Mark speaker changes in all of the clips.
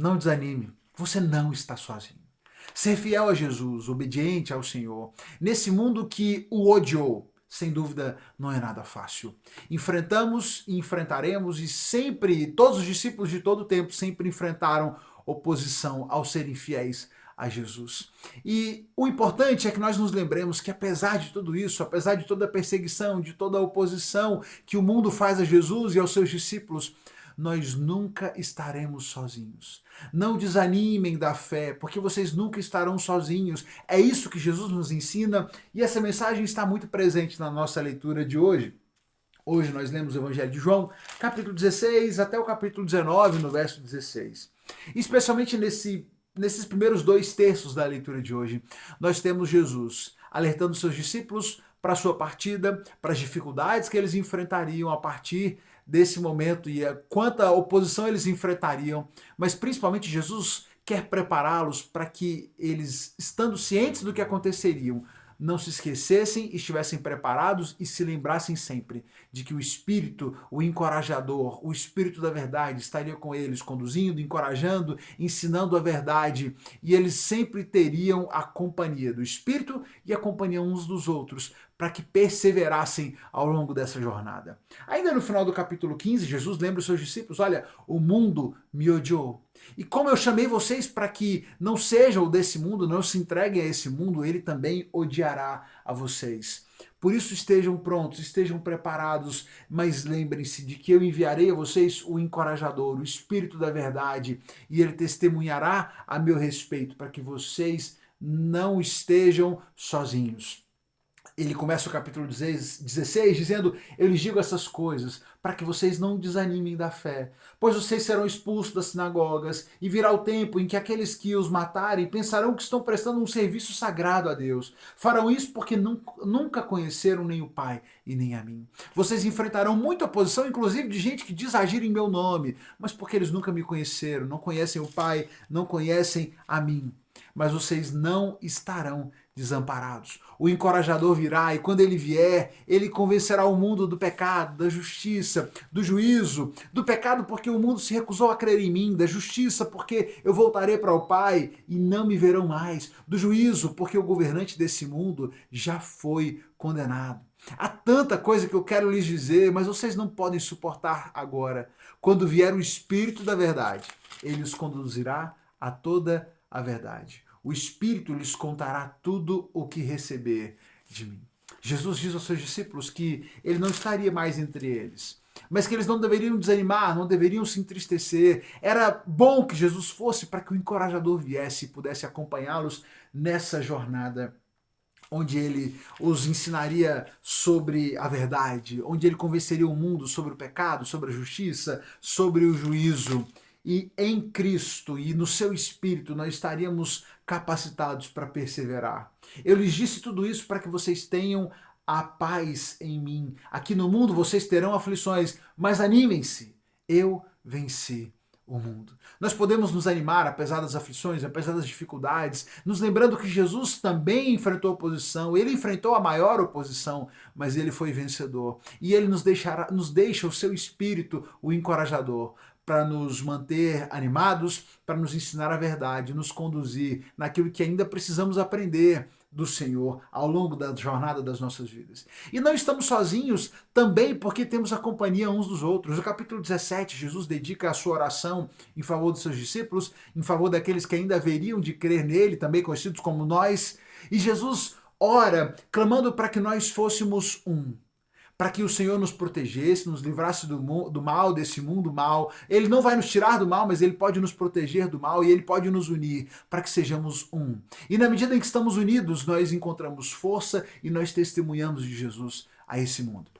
Speaker 1: não desanime, você não está sozinho. Ser fiel a Jesus, obediente ao Senhor, nesse mundo que o odiou, sem dúvida não é nada fácil. Enfrentamos e enfrentaremos, e sempre, todos os discípulos de todo o tempo sempre enfrentaram oposição ao serem fiéis a Jesus. E o importante é que nós nos lembremos que apesar de tudo isso, apesar de toda a perseguição, de toda a oposição que o mundo faz a Jesus e aos seus discípulos, nós nunca estaremos sozinhos. Não desanimem da fé, porque vocês nunca estarão sozinhos. É isso que Jesus nos ensina e essa mensagem está muito presente na nossa leitura de hoje. Hoje nós lemos o Evangelho de João, capítulo 16 até o capítulo 19, no verso 16. Especialmente nesses primeiros 2 terços da leitura de hoje, nós temos Jesus alertando seus discípulos para a sua partida, para as dificuldades que eles enfrentariam a partir desse momento e quanta oposição eles enfrentariam, mas principalmente Jesus quer prepará-los para que eles, estando cientes do que aconteceriam, não se esquecessem, estivessem preparados e se lembrassem sempre de que o Espírito, o encorajador, o Espírito da verdade estaria com eles, conduzindo, encorajando, ensinando a verdade, e eles sempre teriam a companhia do Espírito e a companhia uns dos outros, para que perseverassem ao longo dessa jornada. Ainda no final do capítulo 15, Jesus lembra os seus discípulos: olha, o mundo me odiou. E como eu chamei vocês para que não sejam desse mundo, não se entreguem a esse mundo, ele também odiará a vocês. Por isso estejam prontos, estejam preparados, mas lembrem-se de que eu enviarei a vocês o encorajador, o Espírito da verdade, e ele testemunhará a meu respeito para que vocês não estejam sozinhos. Ele começa o capítulo 16 dizendo: eu lhes digo essas coisas para que vocês não desanimem da fé, pois vocês serão expulsos das sinagogas e virá o tempo em que aqueles que os matarem pensarão que estão prestando um serviço sagrado a Deus. Farão isso porque nunca conheceram nem o Pai e nem a mim. Vocês enfrentarão muita oposição, inclusive de gente que diz agir em meu nome, mas porque eles nunca me conheceram, não conhecem o Pai, não conhecem a mim. Mas vocês não estarão desamparados. O encorajador virá e quando ele vier, ele convencerá o mundo do pecado, da justiça, do juízo, do pecado porque o mundo se recusou a crer em mim, da justiça porque eu voltarei para o Pai e não me verão mais, do juízo porque o governante desse mundo já foi condenado. Há tanta coisa que eu quero lhes dizer, mas vocês não podem suportar agora. Quando vier o Espírito da verdade, ele os conduzirá a toda a verdade. O Espírito lhes contará tudo o que receber de mim. Jesus diz aos seus discípulos que ele não estaria mais entre eles, mas que eles não deveriam desanimar, não deveriam se entristecer. Era bom que Jesus fosse para que o encorajador viesse e pudesse acompanhá-los nessa jornada, onde ele os ensinaria sobre a verdade, onde ele convenceria o mundo sobre o pecado, sobre a justiça, sobre o juízo. E em Cristo e no seu Espírito nós estaríamos capacitados para perseverar. Eu lhes disse tudo isso para que vocês tenham a paz em mim. Aqui no mundo vocês terão aflições, mas animem-se, eu venci o mundo. Nós podemos nos animar apesar das aflições, apesar das dificuldades, nos lembrando que Jesus também enfrentou oposição, ele enfrentou a maior oposição, mas ele foi vencedor. E ele nos deixa o seu Espírito, o encorajador, para nos manter animados, para nos ensinar a verdade, nos conduzir naquilo que ainda precisamos aprender do Senhor ao longo da jornada das nossas vidas. E não estamos sozinhos também porque temos a companhia uns dos outros. No capítulo 17, Jesus dedica a sua oração em favor dos seus discípulos, em favor daqueles que ainda haveriam de crer nele, também conhecidos como nós. E Jesus ora, clamando para que nós fôssemos um, para que o Senhor nos protegesse, nos livrasse do mal, desse mundo mal. Ele não vai nos tirar do mal, mas ele pode nos proteger do mal e ele pode nos unir para que sejamos um. E na medida em que estamos unidos, nós encontramos força e nós testemunhamos de Jesus a esse mundo.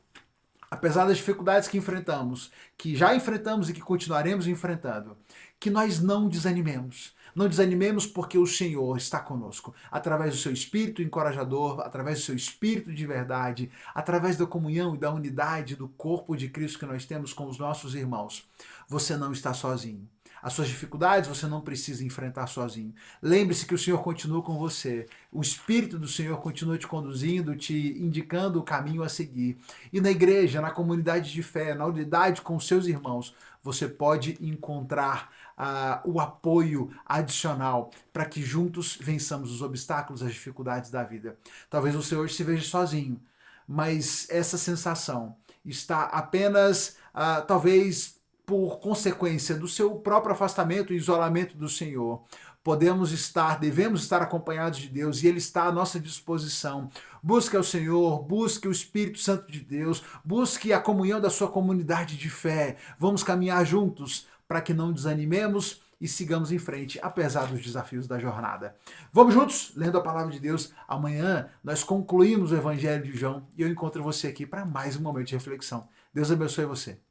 Speaker 1: Apesar das dificuldades que enfrentamos, que já enfrentamos e que continuaremos enfrentando, que nós não desanimemos. Não desanimemos porque o Senhor está conosco, através do seu Espírito encorajador, através do seu Espírito de verdade, através da comunhão e da unidade do corpo de Cristo que nós temos com os nossos irmãos. Você não está sozinho. As suas dificuldades você não precisa enfrentar sozinho. Lembre-se que o Senhor continua com você. O Espírito do Senhor continua te conduzindo, te indicando o caminho a seguir. E na igreja, na comunidade de fé, na unidade com os seus irmãos, você pode encontrar o apoio adicional para que juntos vençamos os obstáculos, as dificulddes da vida. Talvez você hoje se veja sozinho, mas essa sensação está apenas, talvez, por consequência do seu próprio afastamento e isolamento do Senhor. Devemos estar acompanhados de Deus e Ele está à nossa disposição. Busque ao Senhor, busque o Espírito Santo de Deus, busque a comunhão da sua comunidade de fé. Vamos caminhar juntos para que não desanimemos e sigamos em frente, apesar dos desafios da jornada. Vamos juntos, lendo a palavra de Deus. Amanhã nós concluímos o Evangelho de João e eu encontro você aqui para mais um momento de reflexão. Deus abençoe você.